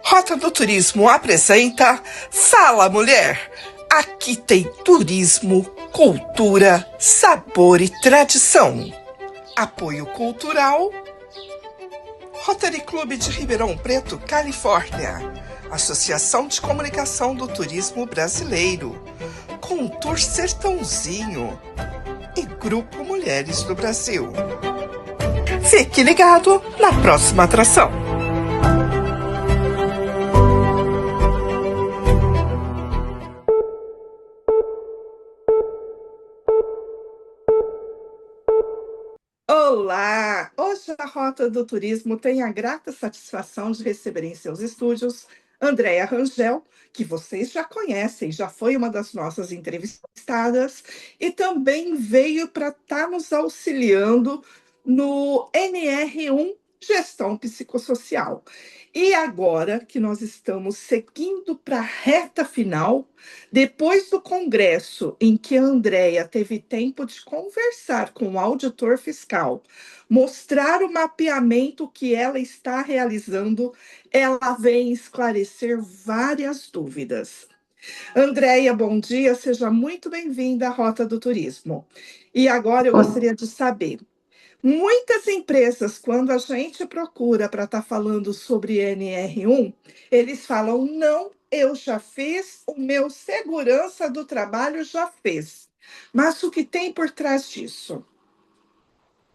Rota do Turismo apresenta Fala Mulher. Aqui tem turismo, cultura, sabor e tradição. Apoio cultural Rotary Clube de Ribeirão Preto, Califórnia. Associação de Comunicação do Turismo Brasileiro. Contour Sertãozinho e Grupo Mulheres do Brasil. Fique ligado na próxima atração. Olá! Hoje a Rota do Turismo tem a grata satisfação de receber em seus estúdios Andréa Rangel, que vocês já conhecem, já foi uma das nossas entrevistadas, e também veio para estar nos auxiliando no NR1 Gestão Psicossocial. E agora que nós estamos seguindo para a reta final, depois do congresso em que a Andréa teve tempo de conversar com o auditor fiscal, mostrar o mapeamento que ela está realizando, ela vem esclarecer várias dúvidas. Andréia, bom dia, seja muito bem-vinda à Rota do Turismo. E agora eu gostaria de saber, muitas empresas, quando a gente procura para estar falando sobre NR1, eles falam, não, eu já fiz, o meu segurança do trabalho já fez. Mas o que tem por trás disso?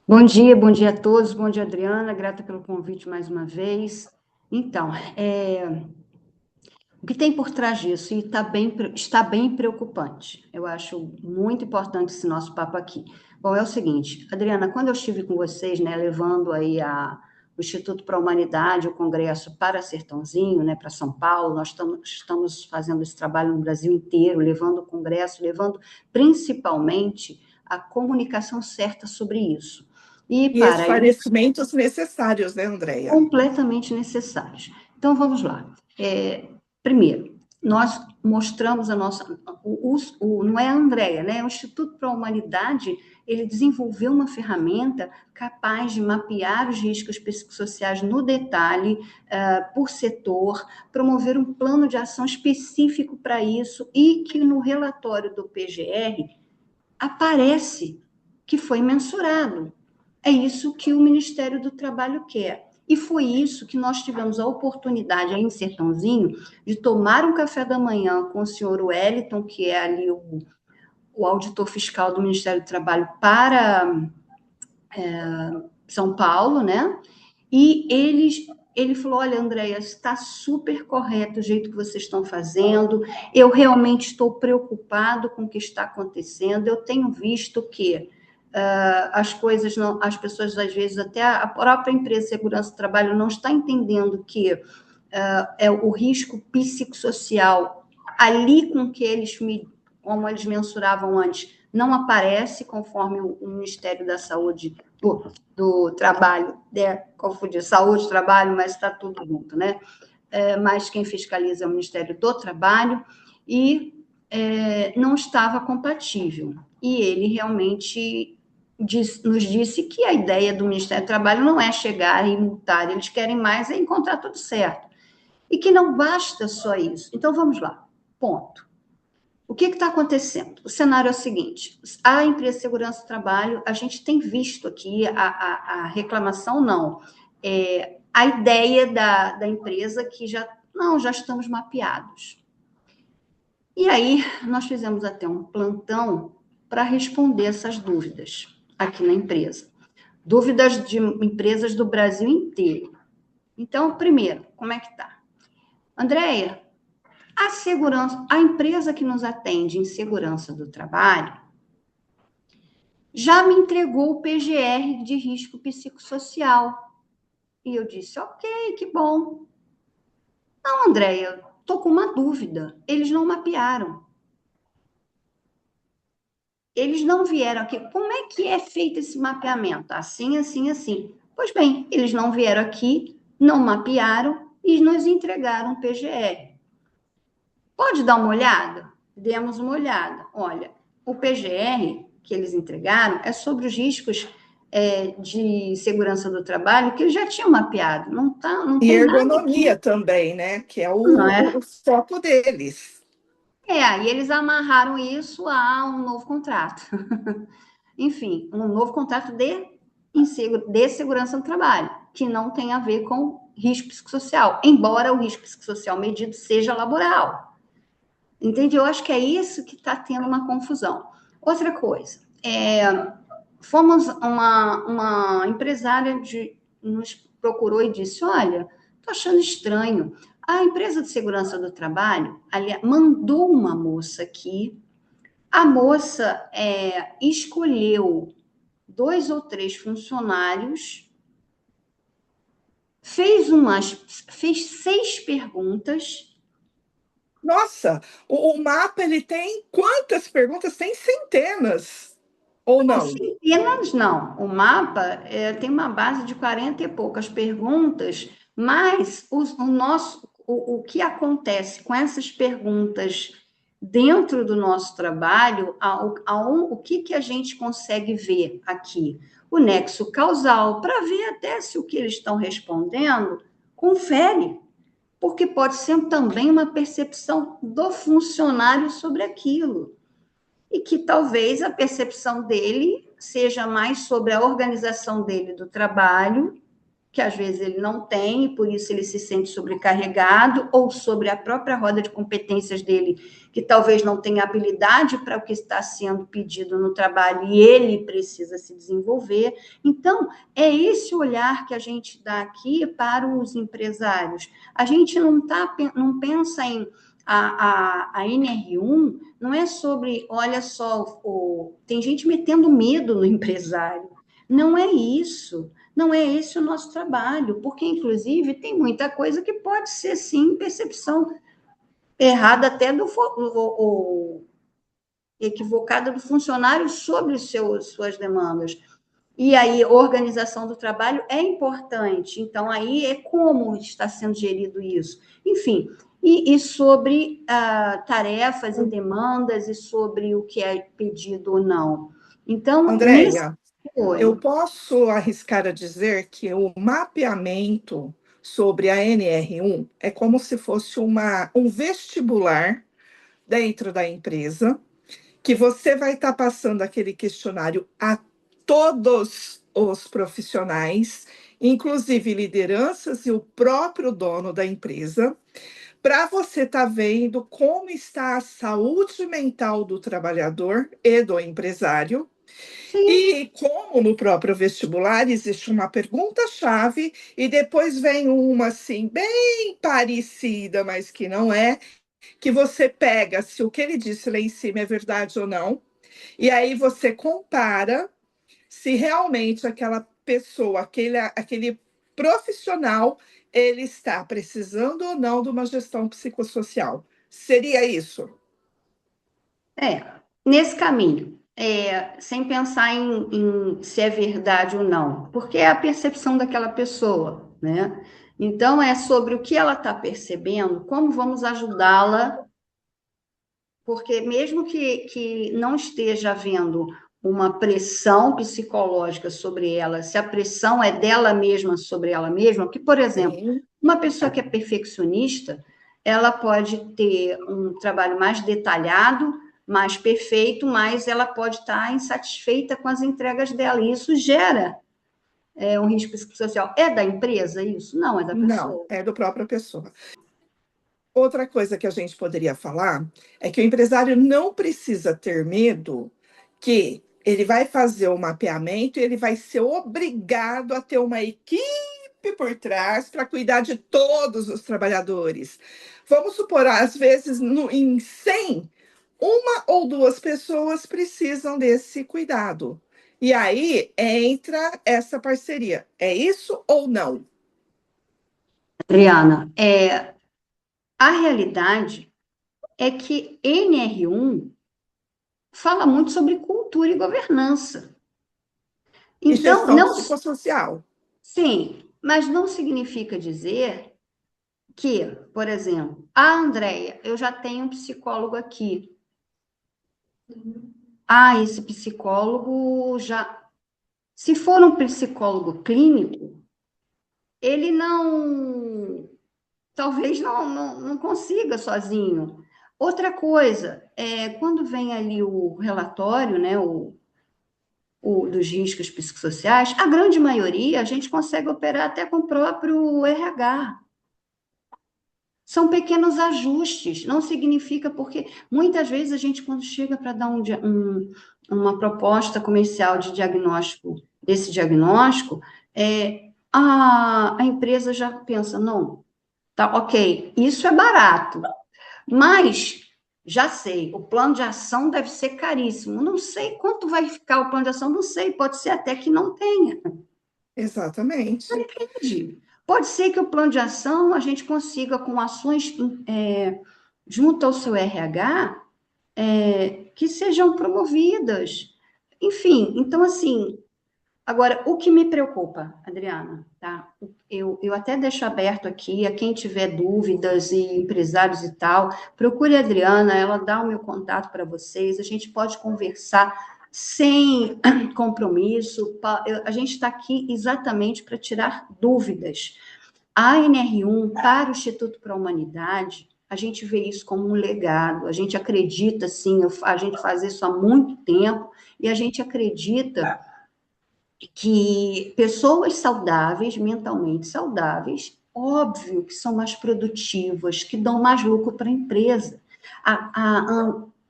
Bom dia a todos, bom dia, Adriana, grata pelo convite mais uma vez. Então, o que tem por trás disso e está bem preocupante. Eu acho muito importante esse nosso papo aqui. Bom, é o seguinte, Adriana, quando eu estive com vocês, né, levando aí o Instituto para a Humanidade, o Congresso para Sertãozinho, né, para São Paulo, nós estamos fazendo esse trabalho no Brasil inteiro, levando o Congresso, levando principalmente a comunicação certa sobre isso. E para isso, Esclarecimentos necessários, né, Andréia? completamente necessários. Então, vamos lá. Primeiro, nós mostramos a nossa... não é a Andréia, né? O Instituto para a Humanidade, ele desenvolveu uma ferramenta capaz de mapear os riscos psicossociais no detalhe, por setor, promover um plano de ação específico para isso e que no relatório do PGR aparece que foi mensurado. É isso que o Ministério do Trabalho quer. E foi isso que nós tivemos a oportunidade aí em Sertãozinho de tomar um café da manhã com o senhor Wellington, que é ali o auditor fiscal do Ministério do Trabalho para São Paulo, né? E ele falou, olha, Andréia, está super correto o jeito que vocês estão fazendo, eu realmente estou preocupado com o que está acontecendo, eu tenho visto que as coisas não, as pessoas às vezes até a própria empresa de segurança do trabalho não está entendendo que é o risco psicossocial ali com que como eles mensuravam antes, não aparece conforme o Ministério da Saúde do Trabalho, confundir saúde, trabalho, mas está tudo junto, né? Mas quem fiscaliza é o Ministério do Trabalho e não estava compatível. E ele realmente nos disse que a ideia do Ministério do Trabalho não é chegar e multar, eles querem mais encontrar tudo certo. E que não basta só isso. Então, vamos lá. Ponto. O que está acontecendo? O cenário é o seguinte, a empresa de segurança do trabalho, a gente tem visto aqui, a reclamação não, a ideia da empresa que já estamos mapeados. E aí, nós fizemos até um plantão para responder essas dúvidas aqui na empresa. Dúvidas de empresas do Brasil inteiro. Então, primeiro, como é que está? Andréia, a empresa que nos atende em segurança do trabalho já me entregou o PGR de risco psicossocial. E eu disse, ok, que bom. Não, Andréia, estou com uma dúvida. Eles não mapearam. Eles não vieram aqui. Como é que é feito esse mapeamento? Assim, assim, assim. Pois bem, eles não vieram aqui, não mapearam e nos entregaram o PGR. Pode dar uma olhada? Demos uma olhada. Olha, o PGR que eles entregaram é sobre os riscos de segurança do trabalho que eles já tinham mapeado. Não, não E tem nada ergonomia aqui, também, né? Que é não o é? foco deles. Aí eles amarraram isso a um novo contrato. Enfim, um novo contrato de segurança do trabalho, que não tem a ver com risco psicossocial, embora o risco psicossocial medido seja laboral. Entende? Eu acho que é isso que está tendo uma confusão. Outra coisa, fomos uma empresária nos procurou e disse: olha, estou achando estranho. A empresa de segurança do trabalho aliás, mandou uma moça aqui. A moça escolheu 2 ou 3 funcionários, fez 6 perguntas. Nossa, o mapa ele tem quantas perguntas? Tem centenas, ou Não, não? centenas não. O mapa tem uma base de 40 e poucas perguntas, mas o que acontece com essas perguntas dentro do nosso trabalho, o que a gente consegue ver aqui? O nexo causal, para ver até se o que eles estão respondendo confere, porque pode ser também uma percepção do funcionário sobre aquilo e que talvez a percepção dele seja mais sobre a organização dele do trabalho, que às vezes ele não tem, e por isso ele se sente sobrecarregado, ou sobre a própria roda de competências dele, que talvez não tenha habilidade para o que está sendo pedido no trabalho e ele precisa se desenvolver. Então, é esse olhar que a gente dá aqui para os empresários. A gente não pensa em a NR1 não é sobre, olha só, tem gente metendo medo no empresário. Não é isso. Não é esse o nosso trabalho, porque, inclusive, tem muita coisa que pode ser, sim, percepção errada até equivocada do funcionário sobre suas demandas. E aí, organização do trabalho é importante. Então, aí é como está sendo gerido isso. Enfim, e sobre tarefas e demandas e sobre o que é pedido ou não. Então, nesse. Andréia, eu Oi. posso arriscar a dizer que o mapeamento sobre a NR1 é como se fosse um vestibular dentro da empresa, que você vai estar passando aquele questionário a todos os profissionais, inclusive lideranças e o próprio dono da empresa, para você estar vendo como está a saúde mental do trabalhador e do empresário. Sim. E como no próprio vestibular existe uma pergunta-chave e depois vem uma assim bem parecida, mas que não é, que você pega se o que ele disse lá em cima é verdade ou não, e aí você compara se realmente aquela pessoa, aquele profissional, ele está precisando ou não de uma gestão psicossocial. Seria isso? Nesse caminho, sem pensar em se é verdade ou não, porque é a percepção daquela pessoa, né? Então, é sobre o que ela está percebendo, como vamos ajudá-la, porque mesmo que não esteja havendo uma pressão psicológica sobre ela, se a pressão é dela mesma sobre ela mesma, que, por exemplo, Sim. uma pessoa que é perfeccionista, ela pode ter um trabalho mais detalhado, mais perfeito, mas ela pode estar insatisfeita com as entregas dela, e isso gera um risco psicossocial. É da empresa isso? Não, é da Não, pessoa. é do própria pessoa. Outra coisa que a gente poderia falar é que o empresário não precisa ter medo que ele vai fazer o mapeamento e ele vai ser obrigado a ter uma equipe por trás para cuidar de todos os trabalhadores. Vamos supor, às vezes, em 100, uma ou duas pessoas precisam desse cuidado. E aí entra essa parceria. É isso ou não? Adriana, a realidade é que NR1 fala muito sobre cultura e governança. E Então, gestão não, psicossocial. sim, mas não significa dizer que, por exemplo, a Andrea, eu já tenho um psicólogo aqui. Ah, esse psicólogo já. Se for um psicólogo clínico, ele talvez não consiga sozinho. Outra coisa, quando vem ali o relatório, né, dos riscos psicossociais, a grande maioria a gente consegue operar até com o próprio RH. São pequenos ajustes, não significa porque muitas vezes a gente, quando chega para dar uma proposta comercial de diagnóstico, desse diagnóstico, a empresa já pensa, não, tá ok, isso é barato, mas já sei, o plano de ação deve ser caríssimo. Não sei quanto vai ficar o plano de ação, não sei, pode ser até que não tenha. Exatamente. Entende? Pode ser que o plano de ação a gente consiga, com ações junto ao seu RH, que sejam promovidas. Enfim, então, assim, agora, o que me preocupa, Adriana, tá? Eu até deixo aberto aqui, a quem tiver dúvidas e empresários e tal, procure a Adriana, ela dá o meu contato para vocês, a gente pode conversar sem compromisso, a gente está aqui exatamente para tirar dúvidas. A NR1 para o Instituto para a Humanidade, a gente vê isso como um legado, a gente acredita, sim, a gente faz isso há muito tempo, e a gente acredita que pessoas saudáveis, mentalmente saudáveis, óbvio que são mais produtivas, que dão mais lucro para a empresa.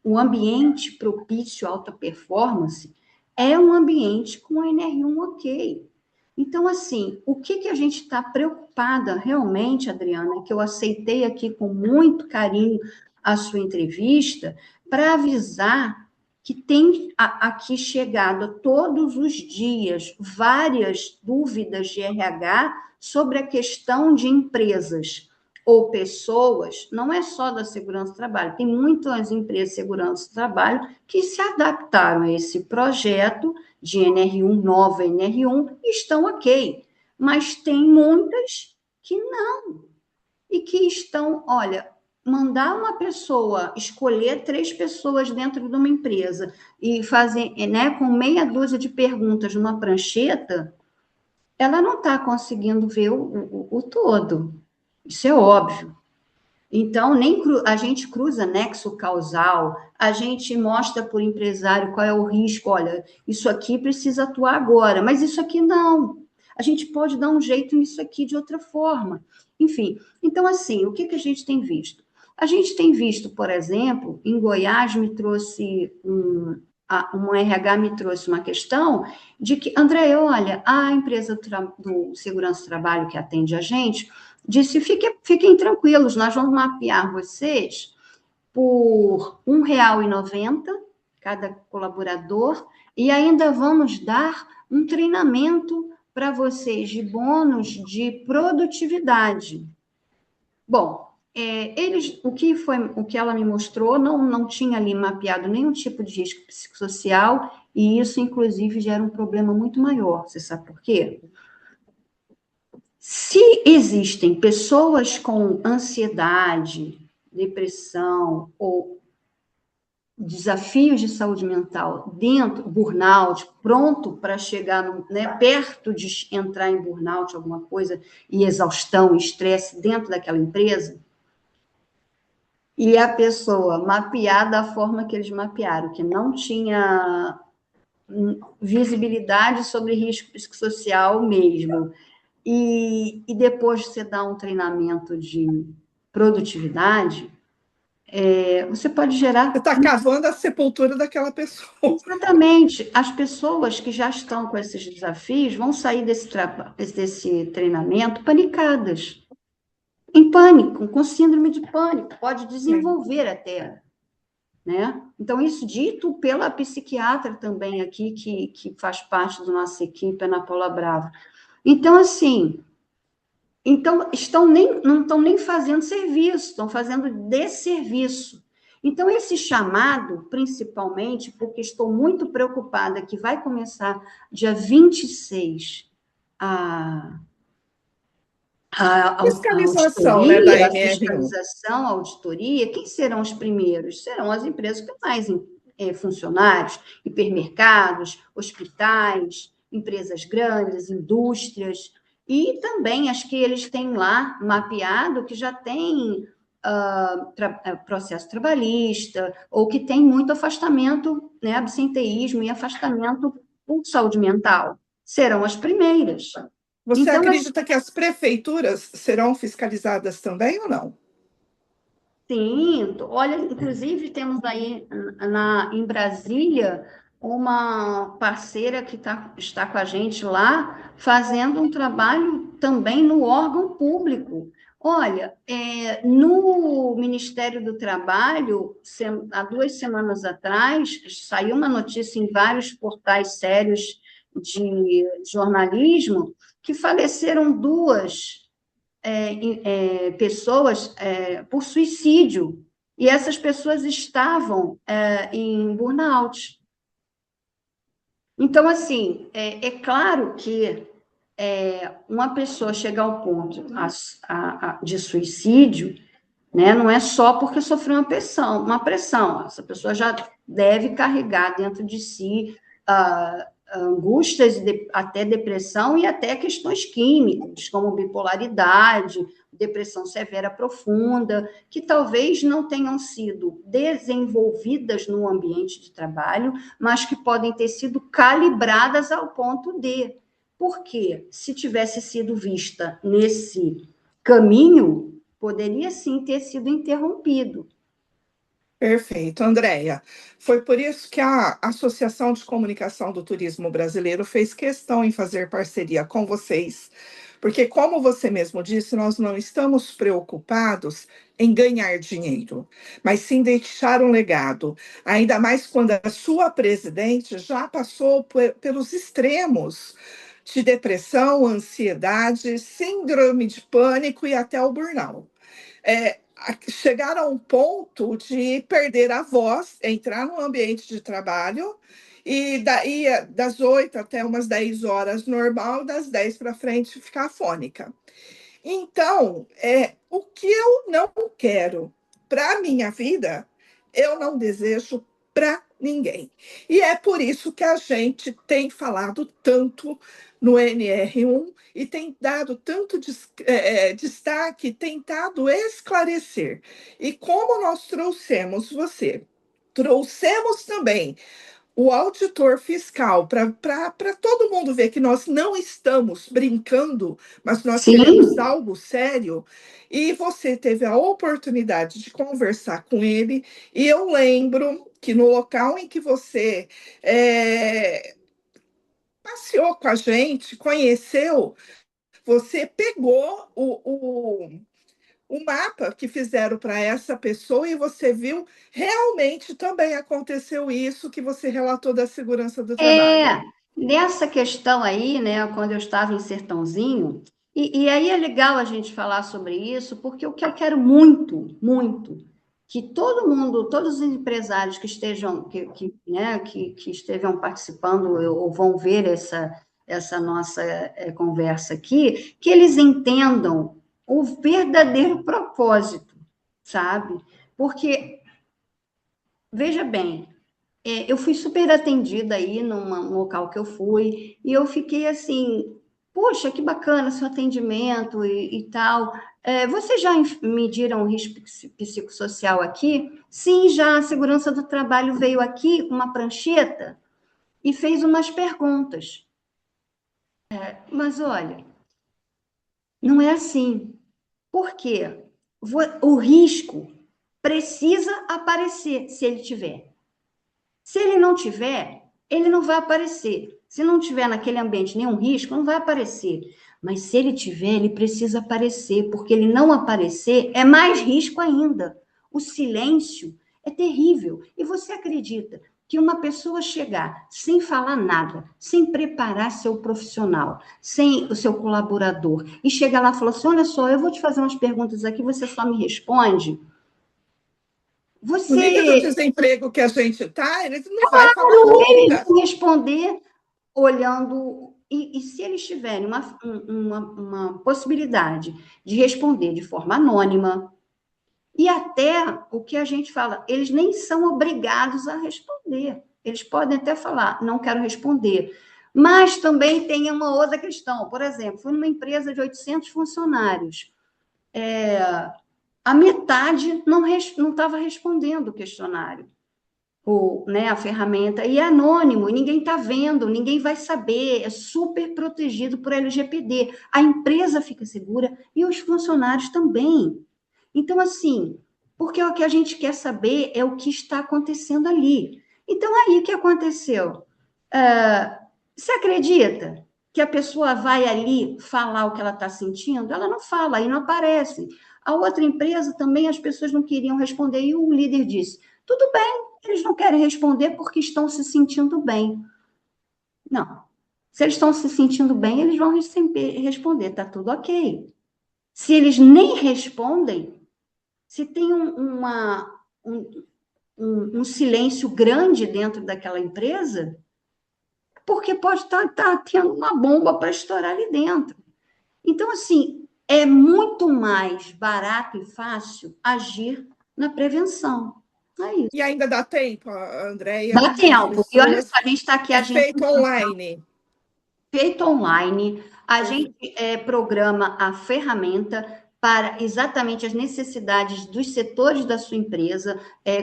O ambiente propício à alta performance é um ambiente com a NR1 ok. Então, assim, o que a gente está preocupada realmente, Adriana, que eu aceitei aqui com muito carinho a sua entrevista, para avisar que tem aqui chegado todos os dias várias dúvidas de RH sobre a questão de empresas ou pessoas, não é só da segurança do trabalho, tem muitas empresas de segurança do trabalho que se adaptaram a esse projeto de NR1, nova NR1, e estão ok, mas tem muitas que não, e que estão, olha, mandar uma pessoa escolher 3 pessoas dentro de uma empresa e fazer, né, com meia dúzia de perguntas numa prancheta, ela não está conseguindo ver o todo. Isso é óbvio. Então, a gente cruza nexo causal, a gente mostra para o empresário qual é o risco. Olha, isso aqui precisa atuar agora, mas isso aqui não. A gente pode dar um jeito nisso aqui de outra forma. Enfim, então, assim, o que a gente tem visto? A gente tem visto, por exemplo, em Goiás me trouxe um RH me trouxe uma questão de que, André, olha, a empresa do Segurança do Trabalho que atende a gente disse, fiquem tranquilos, nós vamos mapear vocês por R$ 1,90 cada colaborador e ainda vamos dar um treinamento para vocês de bônus de produtividade. Bom, o que ela me mostrou não tinha ali mapeado nenhum tipo de risco psicossocial e isso, inclusive, gera um problema muito maior. Você sabe por quê? Se existem pessoas com ansiedade, depressão ou desafios de saúde mental dentro, burnout, pronto para chegar, né, perto de entrar em burnout, alguma coisa, e exaustão, estresse dentro daquela empresa, e a pessoa mapear da forma que eles mapearam, que não tinha visibilidade sobre risco psicossocial mesmo, e depois você dá um treinamento de produtividade, você pode gerar... Você está cavando a sepultura daquela pessoa. Exatamente. As pessoas que já estão com esses desafios vão sair desse treinamento panicadas, em pânico, com síndrome de pânico, pode desenvolver até, né? Então, isso dito pela psiquiatra também aqui, que faz parte da nossa equipe, Ana Paula Bravo. Então, assim, não estão nem fazendo serviço, estão fazendo desserviço. Então, esse chamado, principalmente, porque estou muito preocupada que vai começar dia 26 a Fiscalização, né, da auditoria, a NR1. fiscalização, a auditoria, quem serão os primeiros? Serão as empresas que têm mais funcionários, hipermercados, hospitais, empresas grandes, indústrias, e também acho que eles têm lá mapeado que já tem processo trabalhista, ou que tem muito afastamento, né, absenteísmo e afastamento por saúde mental. Serão as primeiras. Você Então, acredita que as prefeituras serão fiscalizadas também ou não? sim, olha, inclusive temos aí em Brasília uma parceira que está com a gente lá, fazendo um trabalho também no órgão público. Olha, no Ministério do Trabalho, há 2 semanas atrás, saiu uma notícia em vários portais sérios de jornalismo que faleceram duas pessoas por suicídio, e essas pessoas estavam em burnout. Então, assim, é claro que uma pessoa chegar ao ponto de suicídio, né, não é só porque sofreu uma pressão. Essa pessoa já deve carregar dentro de si angústias, até depressão e até questões químicas, como bipolaridade, depressão severa profunda, que talvez não tenham sido desenvolvidas no ambiente de trabalho, mas que podem ter sido calibradas ao ponto de. Porque se tivesse sido vista nesse caminho, poderia sim ter sido interrompido. Perfeito, Andréia. Foi por isso que a Associação de Comunicação do Turismo Brasileiro fez questão em fazer parceria com vocês, porque, como você mesmo disse, nós não estamos preocupados em ganhar dinheiro, mas sim deixar um legado, ainda mais quando a sua presidente já passou pelos extremos de depressão, ansiedade, síndrome de pânico e até o burnout. Chegar a um ponto de perder a voz, entrar no ambiente de trabalho, e daí das 8 até umas 10 horas normal, das 10 para frente ficar afônica. Então, o que eu não quero para a minha vida, eu não desejo para ninguém. E é por isso que a gente tem falado tanto no NR1 e tem dado tanto destaque, tentado esclarecer. E como nós trouxemos você, trouxemos também o auditor fiscal, para todo mundo ver que nós não estamos brincando, mas nós queremos Sim, algo sério, e você teve a oportunidade de conversar com ele, e eu lembro que no local em que você passeou com a gente, conheceu, você pegou o mapa que fizeram para essa pessoa e você viu, realmente também aconteceu isso que você relatou da segurança do trabalho. nessa questão aí, né, quando eu estava em Sertãozinho, e aí é legal a gente falar sobre isso, porque o que eu quero muito, muito, que todo mundo, todos os empresários que estejam, né, que estejam participando ou vão ver essa nossa conversa aqui, que eles entendam o verdadeiro propósito, sabe? Porque, veja bem, eu fui super atendida aí num local que eu fui, e eu fiquei assim, poxa, que bacana seu atendimento e tal. Vocês já mediram o risco psicossocial aqui? Sim, já. A segurança do trabalho veio aqui com uma prancheta e fez umas perguntas. Mas olha, não é assim. Por quê? O risco precisa aparecer se ele tiver. Se ele não tiver, ele não vai aparecer. Se não tiver naquele ambiente nenhum risco, não vai aparecer. Mas se ele tiver, ele precisa aparecer, porque ele não aparecer é mais risco ainda. O silêncio é terrível. E você acredita que uma pessoa chegar sem falar nada, sem preparar seu profissional, sem o seu colaborador, e chegar lá e falar assim: olha só, eu vou te fazer umas perguntas aqui, você só me responde. No nível do Você desemprego que a gente está, eles não vai falar ele nunca. vai responder olhando. E se eles tiverem uma possibilidade de responder de forma anônima, e até o que a gente fala, eles nem são obrigados a responder. Eles podem até falar, não quero responder. Mas também tem uma outra questão. Por exemplo, fui numa empresa de 800 funcionários. A metade não estava respondendo o questionário, né, a ferramenta, e é anônimo, e ninguém está vendo, ninguém vai saber, é super protegido por LGPD. A empresa fica segura e os funcionários também. Então, assim, porque o que a gente quer saber é o que está acontecendo ali. Então, aí o que aconteceu? Você acredita que a pessoa vai ali falar o que ela está sentindo? Ela não fala, aí não aparece. A outra empresa também as pessoas não queriam responder, e o líder disse: tudo bem, eles não querem responder porque estão se sentindo bem. Não. Se eles estão se sentindo bem, eles vão responder, está tudo ok. Se eles nem respondem, se tem um silêncio grande dentro daquela empresa, porque pode estar tendo uma bomba para estourar ali dentro. Então, assim, é muito mais barato e fácil agir na prevenção. É isso. E ainda dá tempo, Andréia, Dá as tempo. E olha só, pessoas. a gente está aqui É agindo feito online. feito online. A gente programa a ferramenta para exatamente as necessidades dos setores da sua empresa,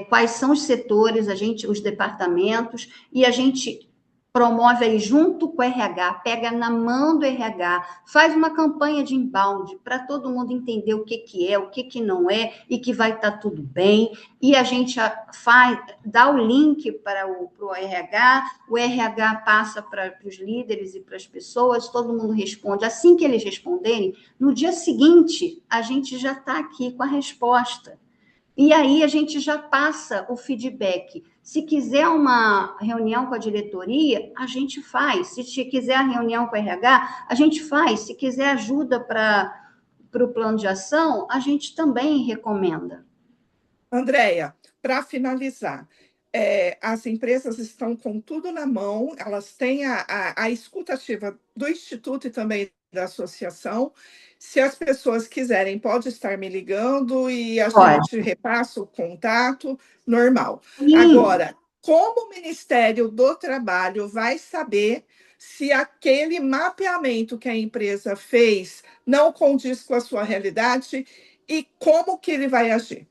quais são os setores, os departamentos, e a gente promove aí junto com o RH, pega na mão do RH, faz uma campanha de inbound para todo mundo entender o que é, o que não é, e que vai estar tudo bem, e a gente dá o link para o RH, o RH passa para os líderes e para as pessoas, todo mundo responde. Assim que eles responderem, no dia seguinte, a gente já está aqui com a resposta. E aí a gente já passa o feedback. Se quiser uma reunião com a diretoria, a gente faz. Se quiser a reunião com a RH, a gente faz. Se quiser ajuda para o plano de ação, a gente também recomenda. Andréia, para finalizar, as empresas estão com tudo na mão, elas têm a escuta ativa do Instituto e também da associação. Se as pessoas quiserem, pode estar me ligando e a Olha, gente repassa o contato normal. sim. Agora, como o Ministério do Trabalho vai saber se aquele mapeamento que a empresa fez não condiz com a sua realidade e como que ele vai agir?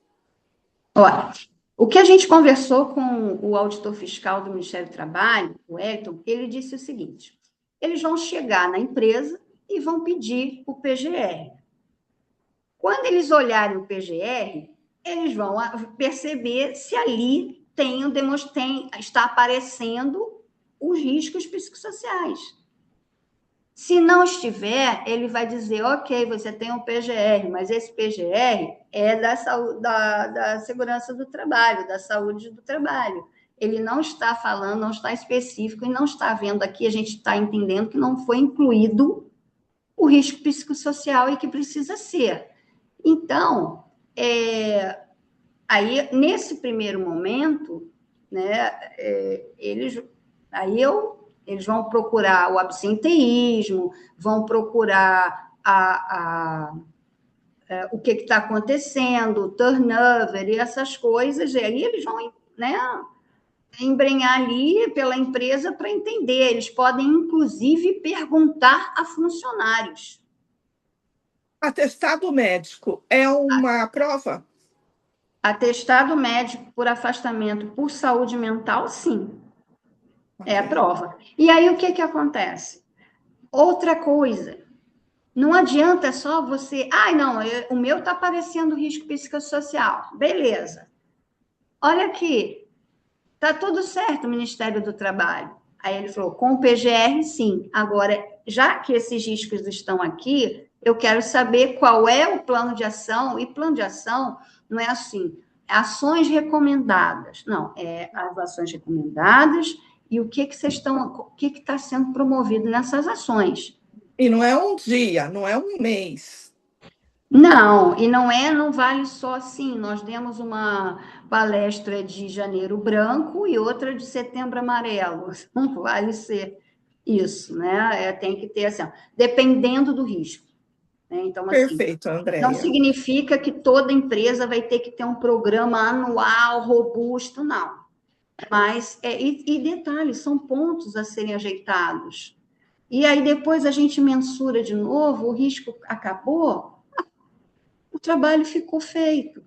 Olha, o que a gente conversou com o auditor fiscal do Ministério do Trabalho, o Elton, ele disse o seguinte: eles vão chegar na empresa e vão pedir o PGR. Quando eles olharem o PGR, eles vão perceber se ali está aparecendo os riscos psicossociais. Se não estiver, ele vai dizer, ok, você tem um PGR, mas esse PGR é da segurança do trabalho, da saúde do trabalho. Ele não está falando, não está específico e não está vendo aqui, a gente está entendendo que não foi incluído o risco psicossocial e que precisa ser. Então, aí, nesse primeiro momento, né, eles vão procurar o absenteísmo, vão procurar o que está acontecendo, o turnover e essas coisas, e aí eles vão, né, embrenhar ali pela empresa para entender. Eles podem, inclusive, perguntar a funcionários. Atestado médico é uma prova? Atestado médico por afastamento por saúde mental, sim, é a prova. E aí o que acontece? Outra coisa, não adianta só você, não, o meu está aparecendo risco psicossocial, beleza. Olha aqui, tá tudo certo, Ministério do Trabalho. Aí ele falou, com o PGR, sim. Agora, já que esses riscos estão aqui, eu quero saber qual é o plano de ação, e plano de ação não é assim, ações recomendadas. Não, é as ações recomendadas e o que está sendo promovido nessas ações. E não é um dia, não é um mês. Não, e não vale só assim. Nós demos uma palestra de janeiro branco e outra de setembro amarelo. Não vale ser isso, né? Tem que ter assim, dependendo do risco. Né? Então, assim, Perfeito, não Andréia. significa que toda empresa vai ter que ter um programa anual robusto, não. Mas, e detalhe, são pontos a serem ajeitados. E aí depois a gente mensura de novo, o risco acabou, o trabalho ficou feito.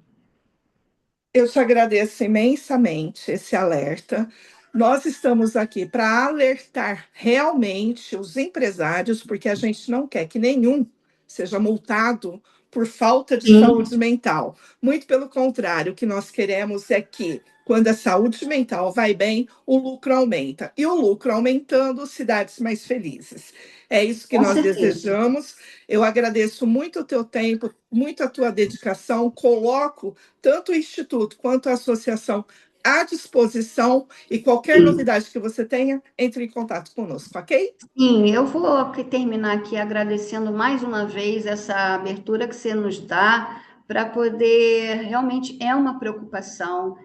Eu te agradeço imensamente esse alerta. Nós estamos aqui para alertar realmente os empresários, porque a gente não quer que nenhum seja multado por falta de Sim, saúde mental. Muito pelo contrário, o que nós queremos é que, quando a saúde mental vai bem, o lucro aumenta. E o lucro aumentando, cidades mais felizes. É isso que com nós certeza. desejamos. Eu agradeço muito o teu tempo, muito a tua dedicação. Coloco tanto o Instituto quanto a associação à disposição, e qualquer Sim. novidade que você tenha, entre em contato conosco, ok? Sim, eu vou terminar aqui agradecendo mais uma vez essa abertura que você nos dá para poder, realmente é uma preocupação.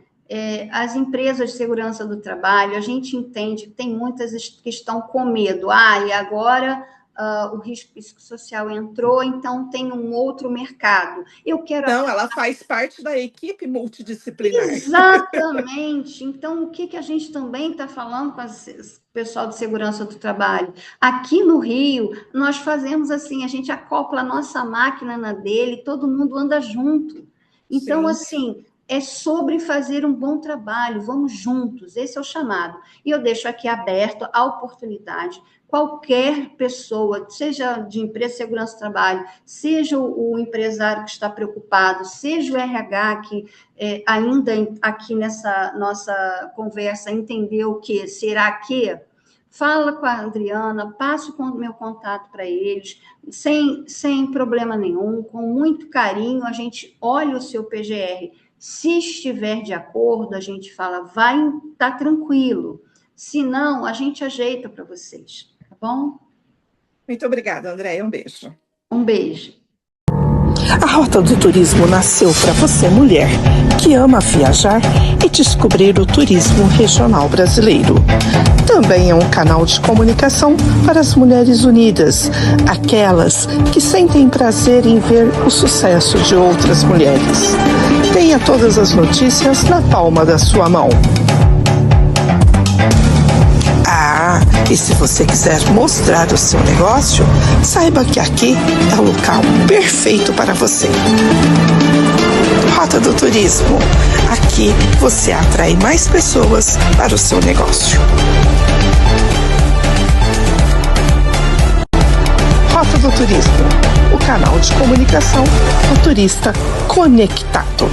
As empresas de segurança do trabalho, a gente entende que tem muitas que estão com medo. E agora o risco psicossocial entrou, então tem um outro mercado. Eu quero Não, ela faz parte da equipe multidisciplinar. Exatamente. Então, o que, que a gente também está falando com o pessoal de segurança do trabalho? Aqui no Rio, nós fazemos assim, a gente acopla a nossa máquina na dele, todo mundo anda junto. Então, Sim. assim, é sobre fazer um bom trabalho, vamos juntos, esse é o chamado. E eu deixo aqui aberto a oportunidade. Qualquer pessoa, seja de empresa de segurança do trabalho, seja o empresário que está preocupado, seja o RH que ainda aqui nessa nossa conversa entendeu que será que fala com a Adriana, passo o meu contato para eles, sem problema nenhum, com muito carinho, a gente olha o seu PGR. Se estiver de acordo, a gente fala, vai, tá tranquilo. Se não, a gente ajeita para vocês, tá bom? Muito obrigada, Andréia. Um beijo. Um beijo. A Rota do Turismo nasceu para você, mulher, que ama viajar e descobrir o turismo regional brasileiro. Também é um canal de comunicação para as mulheres unidas, aquelas que sentem prazer em ver o sucesso de outras mulheres. Tenha todas as notícias na palma da sua mão. E se você quiser mostrar o seu negócio, saiba que aqui é o local perfeito para você. Rota do Turismo. Aqui você atrai mais pessoas para o seu negócio. Rota do Turismo, o canal de comunicação do turista conectado.